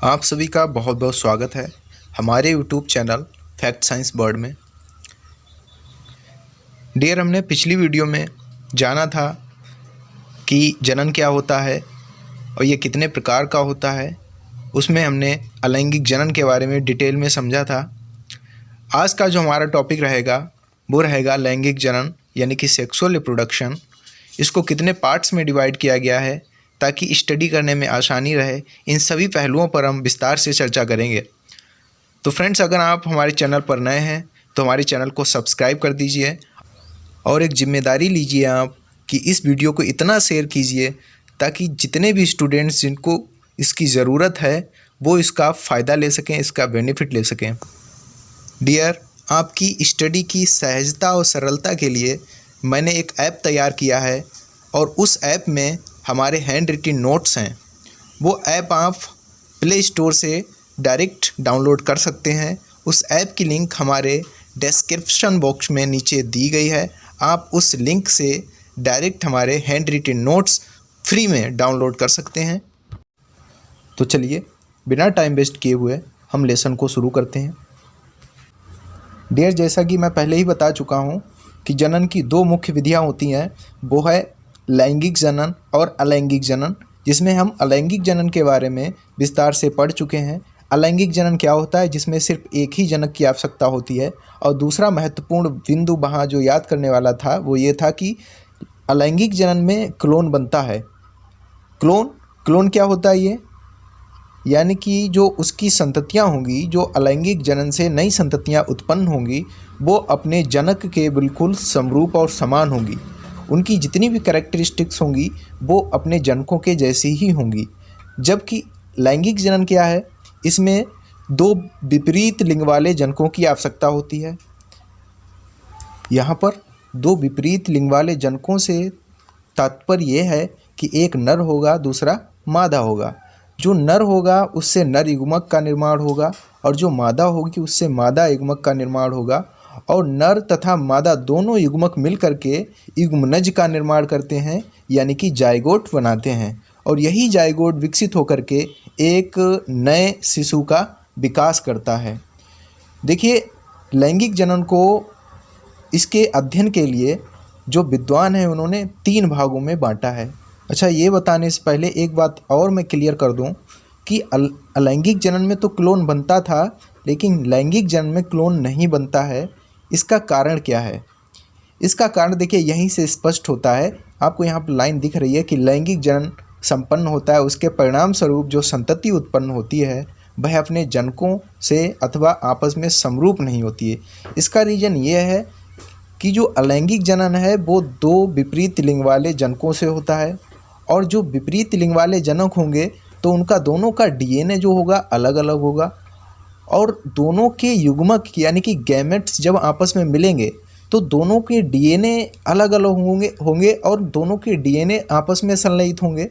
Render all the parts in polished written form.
आप सभी का बहुत बहुत स्वागत है हमारे YouTube channel fact science word में। डियर, हमने पिछली वीडियो में जाना था कि जनन क्या होता है और ये कितने प्रकार का होता है। उसमें हमने अलैंगिक जनन के बारे में डिटेल में समझा था। आज का जो हमारा टॉपिक रहेगा वो रहेगा लैंगिक जनन यानी कि सेक्सुअल रिप्रोडक्शन। इसको कितने पार्ट्स में डिवाइड किया गया है ताकि स्टडी करने में आसानी रहे। इन सभी पहलुओं पर हम विस्तार से चर्चा करेंगे। तो फ्रेंड्स, अगर आप हमारे चैनल पर नए हैं तो हमारे चैनल को सब्सक्राइब कर दीजिए और एक जिम्मेदारी लीजिए आप कि इस वीडियो को इतना शेयर कीजिए ताकि जितने भी स्टूडेंट्स जिनको इसकी ज़रूरत है वो इसका फ़ायदा ले सकें, इसका बेनिफिट ले सकें। डियर, आपकी स्टडी की सहजता और सरलता के लिए मैंने एक ऐप तैयार किया है और उस ऐप में हमारे हैंड रिटन नोट्स हैं। वो ऐप आप प्ले स्टोर से डायरेक्ट डाउनलोड कर सकते हैं। उस ऐप की लिंक हमारे डिस्क्रिप्शन बॉक्स में नीचे दी गई है। आप उस लिंक से डायरेक्ट हमारे हैंड रिटन नोट्स फ्री में डाउनलोड कर सकते हैं। तो चलिए बिना टाइम वेस्ट किए हुए हम लेसन को शुरू करते हैं। डियर, जैसा कि मैं पहले ही बता चुका हूँ कि जनन की दो मुख्य विधियाँ होती हैं, वो है लैंगिक जनन और अलैंगिक जनन, जिसमें हम अलैंगिक जनन के बारे में विस्तार से पढ़ चुके हैं। अलैंगिक जनन क्या होता है, जिसमें सिर्फ एक ही जनक की आवश्यकता होती है। और दूसरा महत्वपूर्ण बिंदु वहाँ जो याद करने वाला था वो ये था कि अलैंगिक जनन में क्लोन बनता है। क्लोन क्या होता है ये, यानी कि जो उसकी संततियाँ होंगी, जो अलैंगिक जनन से नई संततियाँ उत्पन्न होंगी, वो अपने जनक के बिल्कुल समरूप और समान होंगी। उनकी जितनी भी कैरेक्टरिस्टिक्स होंगी वो अपने जनकों के जैसी ही होंगी। जबकि लैंगिक जनन क्या है, इसमें दो विपरीत लिंग वाले जनकों की आवश्यकता होती है। यहाँ पर दो विपरीत लिंग वाले जनकों से तात्पर्य यह है कि एक नर होगा, दूसरा मादा होगा। जो नर होगा उससे नर युग्मक का निर्माण होगा और जो मादा होगी उससे मादा युग्मक का निर्माण होगा। और नर तथा मादा दोनों युग्मक मिल करके युग्मनज का निर्माण करते हैं, यानी कि जाइगोट बनाते हैं। और यही जाइगोट विकसित होकर के एक नए शिशु का विकास करता है। देखिए, लैंगिक जनन को इसके अध्ययन के लिए जो विद्वान हैं उन्होंने 3 भागों में बांटा है। अच्छा, ये बताने से पहले एक बात और मैं क्लियर कर दूं कि अलैंगिक जनन में तो क्लोन बनता था, लेकिन लैंगिक जनन में क्लोन नहीं बनता है। इसका कारण क्या है? इसका कारण देखिए यहीं से स्पष्ट होता है। आपको यहाँ पर लाइन दिख रही है कि लैंगिक जनन संपन्न होता है, उसके परिणाम स्वरूप जो संतति उत्पन्न होती है वह अपने जनकों से अथवा आपस में समरूप नहीं होती है। इसका रीज़न ये है कि जो अलैंगिक जनन है वो दो विपरीत लिंग वाले जनकों से होता है। और जो विपरीत लिंग वाले जनक होंगे तो उनका दोनों का डीएनए जो होगा अलग अलग होगा। और दोनों के युग्मक यानी कि गैमेट्स जब आपस में मिलेंगे तो दोनों के डीएनए अलग अलग होंगे और दोनों के डीएनए आपस में संलयित होंगे।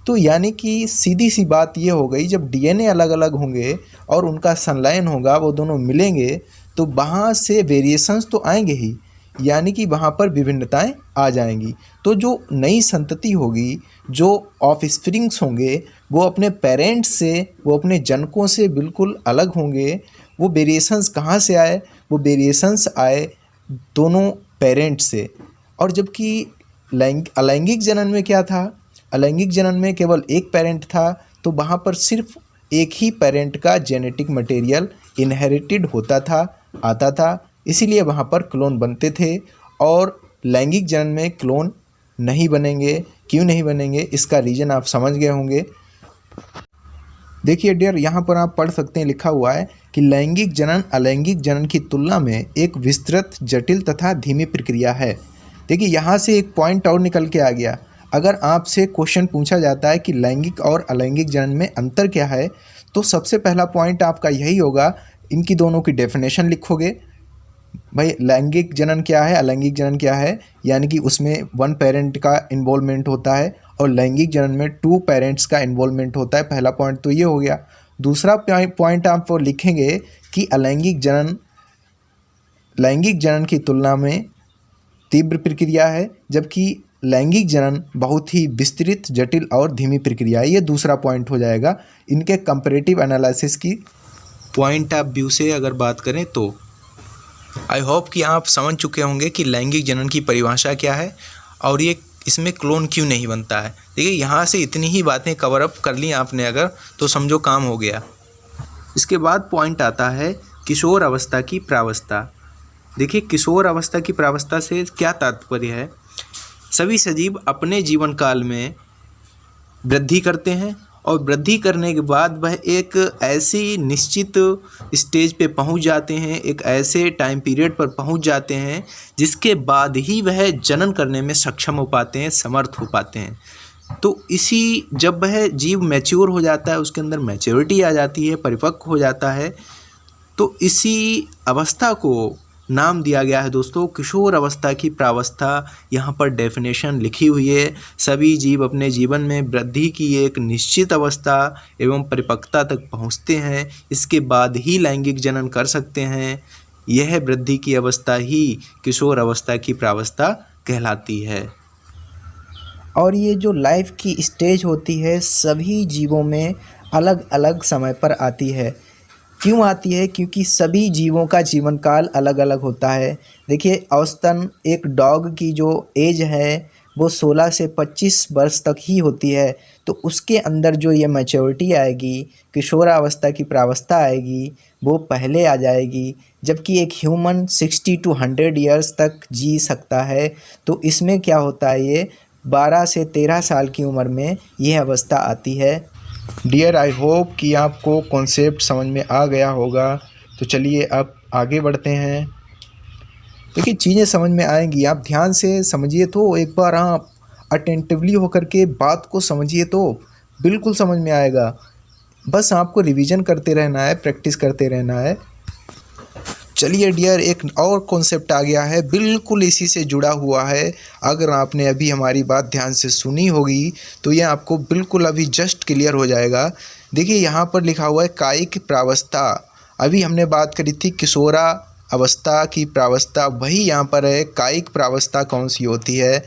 तो यानी कि सीधी सी बात ये हो गई, जब डीएनए अलग अलग होंगे और उनका संलयन होगा, वो दोनों मिलेंगे तो वहाँ से वेरिएशंस तो आएंगे ही, यानी कि वहाँ पर विभिन्नताएं आ जाएंगी। तो जो नई संतति होगी, जो ऑफस्प्रिंग्स होंगे, वो अपने पेरेंट्स से, वो अपने जनकों से बिल्कुल अलग होंगे। वो वेरिएशंस कहाँ से आए? वो वेरिएशंस आए दोनों पेरेंट्स से। और जबकि अलैंगिक जनन में क्या था, अलैंगिक जनन में केवल एक पेरेंट था, तो वहाँ पर सिर्फ एक ही पेरेंट का जेनेटिक मटेरियल इनहेरिटेड होता था, आता था, इसीलिए वहाँ पर क्लोन बनते थे। और लैंगिक जनन में क्लोन नहीं बनेंगे। क्यों नहीं बनेंगे, इसका रीज़न आप समझ गए होंगे। देखिए डियर, यहाँ पर आप पढ़ सकते हैं, लिखा हुआ है कि लैंगिक जनन अलैंगिक जनन की तुलना में एक विस्तृत, जटिल तथा धीमी प्रक्रिया है। देखिए, यहाँ से एक पॉइंट और निकल के आ गया। अगर आपसे क्वेश्चन पूछा जाता है कि लैंगिक और अलैंगिक जनन में अंतर क्या है, तो सबसे पहला पॉइंट आपका यही होगा, इनकी दोनों की डेफिनेशन लिखोगे। भाई, लैंगिक जनन क्या है, अलैंगिक जनन क्या है, यानी कि उसमें 1 पेरेंट का इन्वॉल्वमेंट होता है और लैंगिक जनन में 2 पेरेंट्स का इन्वॉल्वमेंट होता है। पहला पॉइंट तो ये हो गया। दूसरा पॉइंट आप लिखेंगे कि अलैंगिक जनन लैंगिक जनन की तुलना में तीव्र प्रक्रिया है, जबकि लैंगिक जनन बहुत ही विस्तृत, जटिल और धीमी प्रक्रिया है। ये दूसरा पॉइंट हो जाएगा इनके कंपैरेटिव एनालिसिस की पॉइंट ऑफ व्यू से अगर बात करें तो। आई होप कि आप समझ चुके होंगे कि लैंगिक जनन की परिभाषा क्या है और ये इसमें क्लोन क्यों नहीं बनता है। देखिए यहाँ से इतनी ही बातें कवर अप कर ली आपने अगर, तो समझो काम हो गया। इसके बाद पॉइंट आता है किशोर अवस्था की प्रावस्था। देखिए किशोर अवस्था की प्रावस्था से क्या तात्पर्य है। सभी सजीव अपने जीवन काल में वृद्धि करते हैं और वृद्धि करने के बाद वह एक ऐसी निश्चित स्टेज पे पहुंच जाते हैं, एक ऐसे टाइम पीरियड पर पहुंच जाते हैं जिसके बाद ही वह जनन करने में सक्षम हो पाते हैं, समर्थ हो पाते हैं। तो इसी जब वह जीव मैच्योर हो जाता है, उसके अंदर मैच्योरिटी आ जाती है, परिपक्व हो जाता है, तो इसी अवस्था को नाम दिया गया है दोस्तों किशोर अवस्था की प्रावस्था। यहाँ पर डेफिनेशन लिखी हुई है। सभी जीव अपने जीवन में वृद्धि की एक निश्चित अवस्था एवं परिपक्वता तक पहुँचते हैं, इसके बाद ही लैंगिक जनन कर सकते हैं। यह वृद्धि की अवस्था ही किशोर अवस्था की प्रावस्था कहलाती है। और ये जो लाइफ की स्टेज होती है सभी जीवों में अलग अलग समय पर आती है। क्यों आती है? क्योंकि सभी जीवों का जीवन काल अलग अलग होता है। देखिए औसतन एक डॉग की जो एज है वो 16 से 25 वर्ष तक ही होती है, तो उसके अंदर जो ये मैच्योरिटी आएगी, किशोरावस्था की प्रावस्था आएगी, वो पहले आ जाएगी। जबकि एक ह्यूमन 60 to 100 ईयर्स तक जी सकता है। तो इसमें क्या होता है, ये 12 से 13 साल की उम्र में यह अवस्था आती है। डियर, आई होप कि आपको कॉन्सेप्ट समझ में आ गया होगा। तो चलिए अब आगे बढ़ते हैं। देखिए चीज़ें समझ में आएंगी, आप ध्यान से समझिए तो एक बार, आप अटेंटिवली होकर के बात को समझिए तो बिल्कुल समझ में आएगा। बस आपको रिवीजन करते रहना है, प्रैक्टिस करते रहना है। चलिए डियर, एक और कॉन्सेप्ट आ गया है, बिल्कुल इसी से जुड़ा हुआ है। अगर आपने अभी हमारी बात ध्यान से सुनी होगी तो यह आपको बिल्कुल अभी जस्ट क्लियर हो जाएगा। देखिए यहाँ पर लिखा हुआ है कायिक प्रावस्था। अभी हमने बात करी थी किशोरा अवस्था की प्रावस्था, वही यहाँ पर है कायिक प्रावस्था कौन सी होती है।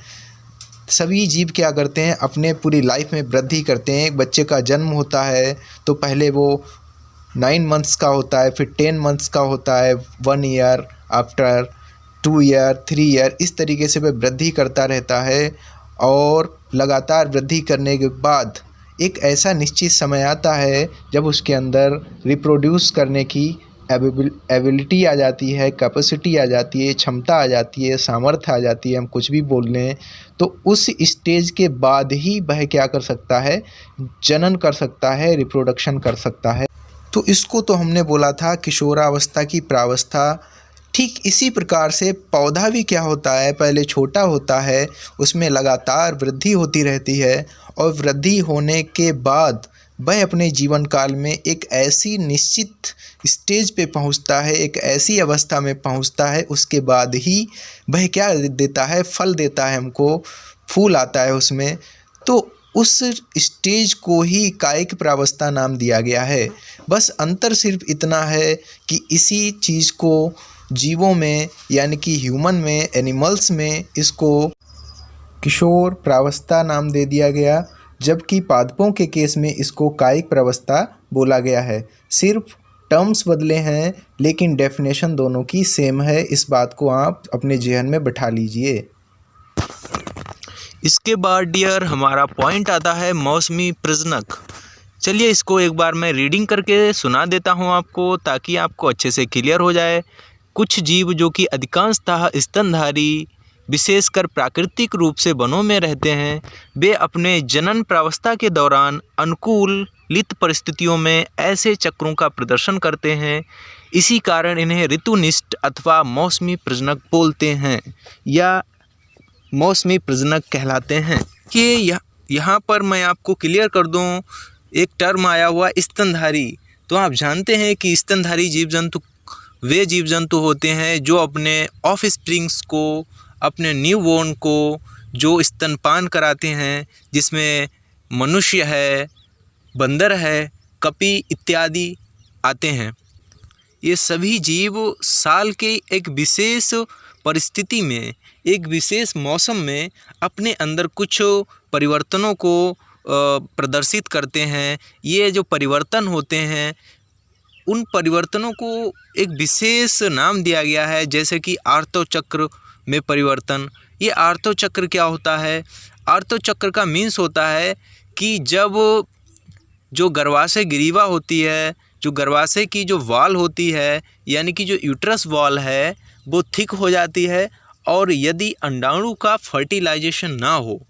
सभी जीव क्या करते हैं, अपने पूरी लाइफ में वृद्धि करते हैं। एक बच्चे का जन्म होता है तो पहले वो 9 मंथ्स का होता है, फिर 10 मंथ्स का होता है, 1 ईयर, आफ्टर 2 ईयर, 3 ईयर, इस तरीके से वह वृद्धि करता रहता है। और लगातार वृद्धि करने के बाद एक ऐसा निश्चित समय आता है जब उसके अंदर रिप्रोड्यूस करने की एबिलिटी आ जाती है, कैपेसिटी आ जाती है, क्षमता आ जाती है, सामर्थ्य आ जाती है, हम कुछ भी बोल लें। तो उस स्टेज के बाद ही वह क्या कर सकता है, जनन कर सकता है, रिप्रोडक्शन कर सकता है। तो इसको तो हमने बोला था किशोरावस्था की प्रावस्था। ठीक इसी प्रकार से पौधा भी क्या होता है, पहले छोटा होता है, उसमें लगातार वृद्धि होती रहती है और वृद्धि होने के बाद वह अपने जीवन काल में एक ऐसी निश्चित स्टेज पे पहुंचता है, एक ऐसी अवस्था में पहुंचता है, उसके बाद ही वह क्या देता है, फल देता है, हमको फूल आता है उसमें। तो उस स्टेज को ही कायिक प्रावस्था नाम दिया गया है। बस अंतर सिर्फ इतना है कि इसी चीज़ को जीवों में यानी कि ह्यूमन में, एनिमल्स में इसको किशोर प्रावस्था नाम दे दिया गया, जबकि पादपों के केस में इसको कायिक प्रावस्था बोला गया है। सिर्फ टर्म्स बदले हैं लेकिन डेफिनेशन दोनों की सेम है। इस बात को आप अपने जेहन में बैठा लीजिए। इसके बाद डियर हमारा पॉइंट आता है मौसमी प्रजनक। चलिए इसको एक बार मैं रीडिंग करके सुना देता हूँ आपको, ताकि आपको अच्छे से क्लियर हो जाए। कुछ जीव जो कि अधिकांशतः स्तनधारी, विशेषकर प्राकृतिक रूप से वनों में रहते हैं, वे अपने जनन प्रावस्था के दौरान अनुकूलित परिस्थितियों में ऐसे चक्रों का प्रदर्शन करते हैं। इसी कारण इन्हें ऋतुनिष्ठ अथवा मौसमी प्रजनक बोलते हैं या मौसमी प्रजनक कहलाते हैं। कि यहाँ पर मैं आपको क्लियर कर दूँ, एक टर्म आया हुआ स्तनधारी। तो आप जानते हैं कि स्तनधारी जीव जंतु वे जीव जंतु होते हैं जो अपने ऑफ स्प्रिंग्स को, अपने न्यू बोर्न को जो स्तनपान कराते हैं, जिसमें मनुष्य है, बंदर है, कपी इत्यादि आते हैं। ये सभी जीव साल के एक विशेष परिस्थिति में एक विशेष मौसम में अपने अंदर कुछ परिवर्तनों को प्रदर्शित करते हैं। ये जो परिवर्तन होते हैं उन परिवर्तनों को एक विशेष नाम दिया गया है, जैसे कि आर्तो चक्र में परिवर्तन। ये आर्तो चक्र क्या होता है? आर्तो चक्र का मीन्स होता है कि जब जो गर्भाशय ग्रीवा होती है, जो गर्भाशय की जो वॉल होती है, यानी कि जो यूट्रस वॉल है वो थिक हो जाती है, और यदि अंडाणु का फर्टिलाइजेशन ना हो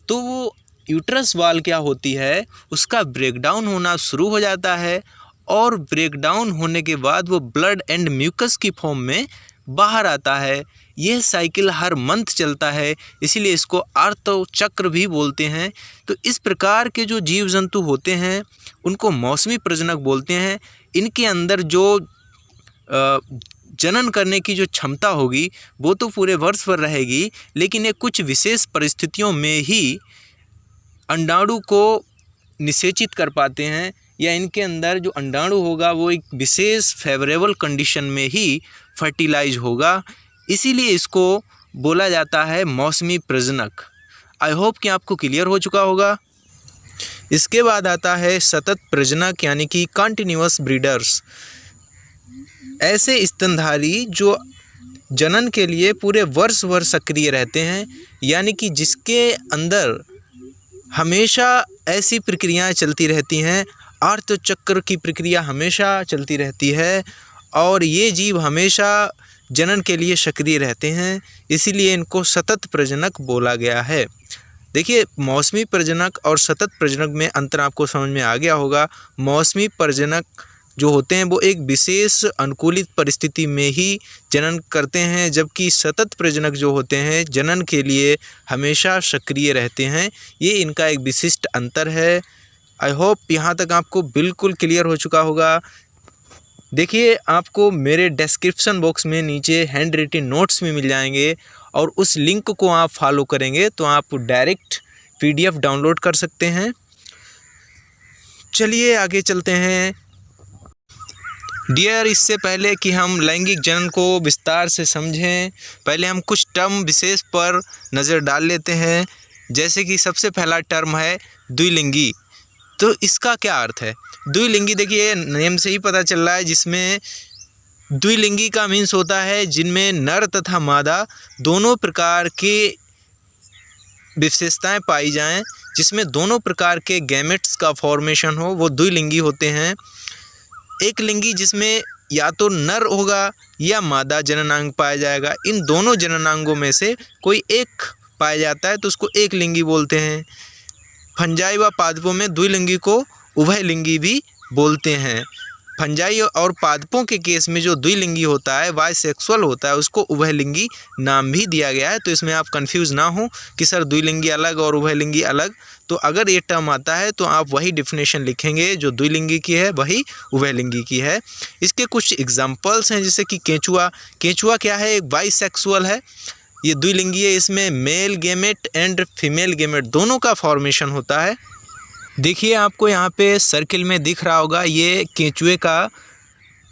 तो वो यूट्रस वॉल क्या होती है, उसका ब्रेकडाउन होना शुरू हो जाता है, और ब्रेकडाउन होने के बाद वो ब्लड एंड म्यूकस की फॉर्म में बाहर आता है। यह साइकिल हर मंथ चलता है, इसीलिए इसको आर्तो चक्र भी बोलते हैं। तो इस प्रकार के जो जीव जंतु होते हैं उनको मौसमी प्रजनक बोलते हैं। इनके अंदर जो जनन करने की जो क्षमता होगी वो तो पूरे वर्ष भर रहेगी, लेकिन ये कुछ विशेष परिस्थितियों में ही अंडाणु को निषेचित कर पाते हैं, या इनके अंदर जो अंडाणु होगा वो एक विशेष फेवरेबल कंडीशन में ही फर्टिलाइज होगा। इसीलिए इसको बोला जाता है मौसमी प्रजनक। आई होप कि आपको क्लियर हो चुका होगा। इसके बाद आता है सतत प्रजनक, यानी कि कंटिन्यूअस ब्रीडर्स। ऐसे स्तनधारी जो जनन के लिए पूरे वर्ष भर सक्रिय रहते हैं, यानी कि जिसके अंदर हमेशा ऐसी प्रक्रियाएं चलती रहती हैं, आर्त चक्र की प्रक्रिया हमेशा चलती रहती है, और ये जीव हमेशा जनन के लिए सक्रिय रहते हैं, इसीलिए इनको सतत प्रजनक बोला गया है। देखिए, मौसमी प्रजनक और सतत प्रजनक में अंतर आपको समझ में आ गया होगा। मौसमी प्रजनक जो होते हैं वो एक विशेष अनुकूलित परिस्थिति में ही जनन करते हैं, जबकि सतत प्रजनक जो होते हैं जनन के लिए हमेशा सक्रिय रहते हैं। ये इनका एक विशिष्ट अंतर है। आई होप यहाँ तक आपको बिल्कुल क्लियर हो चुका होगा। देखिए, आपको मेरे डिस्क्रिप्शन बॉक्स में नीचे हैंड रिटन नोट्स भी मिल जाएंगे, और उस लिंक को आप फॉलो करेंगे तो आप डायरेक्ट PDF डाउनलोड कर सकते हैं। चलिए आगे चलते हैं। डियर, इससे पहले कि हम लैंगिक जनन को विस्तार से समझें, पहले हम कुछ टर्म विशेष पर नज़र डाल लेते हैं। जैसे कि सबसे पहला टर्म है द्विलिंगी। तो इसका क्या अर्थ है? द्विलिंगी, देखिए नेम से ही पता चल रहा है, जिसमें द्विलिंगी का मीन्स होता है जिनमें नर तथा मादा दोनों प्रकार के विशेषताएं पाई जाएं, जिसमें दोनों प्रकार के गैमेट्स का फॉर्मेशन हो, वो द्विलिंगी होते हैं। एक लिंगी जिसमें या तो नर होगा या मादा जननांग पाया जाएगा, इन दोनों जननांगों में से कोई एक पाया जाता है तो उसको एक लिंगी बोलते हैं। फंजाई व पादपों में द्विलिंगी को उभयलिंगी भी बोलते हैं। फंजाई और पादपों के केस में जो द्विलिंगी होता है, बाइसेक्सुअल होता है, उसको उभयलिंगी नाम भी दिया गया है। तो इसमें आप कंफ्यूज ना हो कि सर द्विलिंगी अलग और उभयलिंगी अलग। तो अगर ये टर्म आता है तो आप वही डिफिनेशन लिखेंगे, जो द्विलिंगी की है वही उभयलिंगी की है। इसके कुछ एग्जाम्पल्स हैं, जैसे कि केंचुआ। केंचुआ क्या है? एक बाइसेक्सुअल है, ये द्विलिंगी है। इसमें male gamete and female gamete दोनों का फॉर्मेशन होता है। देखिए, आपको यहाँ पे सर्किल में दिख रहा होगा, ये केंचुए का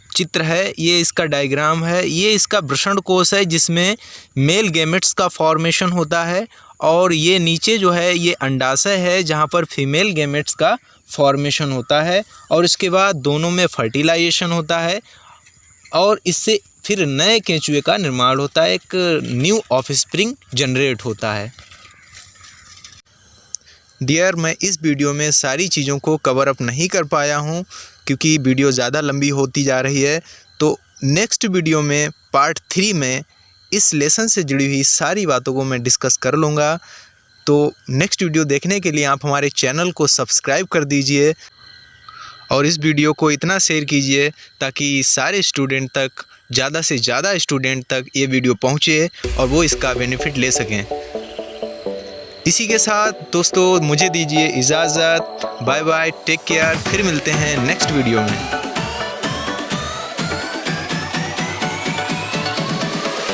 चित्र है, ये इसका डायग्राम है। ये इसका वृषण कोश है जिसमें मेल गेमेट्स का फॉर्मेशन होता है, और ये नीचे जो है ये अंडाशय है जहाँ पर फीमेल गेमेट्स का फॉर्मेशन होता है, और इसके बाद दोनों में फर्टिलाइजेशन होता है, और इससे फिर नए केंचुए का निर्माण होता है, एक न्यू ऑफस्प्रिंग जनरेट होता है। डियर, मैं इस वीडियो में सारी चीज़ों को कवर अप नहीं कर पाया हूँ क्योंकि वीडियो ज़्यादा लंबी होती जा रही है। तो नेक्स्ट वीडियो में पार्ट 3 में इस लेसन से जुड़ी हुई सारी बातों को मैं डिस्कस कर लूँगा। तो नेक्स्ट वीडियो देखने के लिए आप हमारे चैनल को सब्सक्राइब कर दीजिए, और इस वीडियो को इतना शेयर कीजिए ताकि सारे स्टूडेंट तक, ज़्यादा से ज़्यादा स्टूडेंट तक ये वीडियो पहुँचे और वो इसका बेनिफिट ले सकें। इसी के साथ दोस्तों मुझे दीजिए इजाज़त। Bye bye, take care. फिर मिलते हैं नेक्स्ट वीडियो में।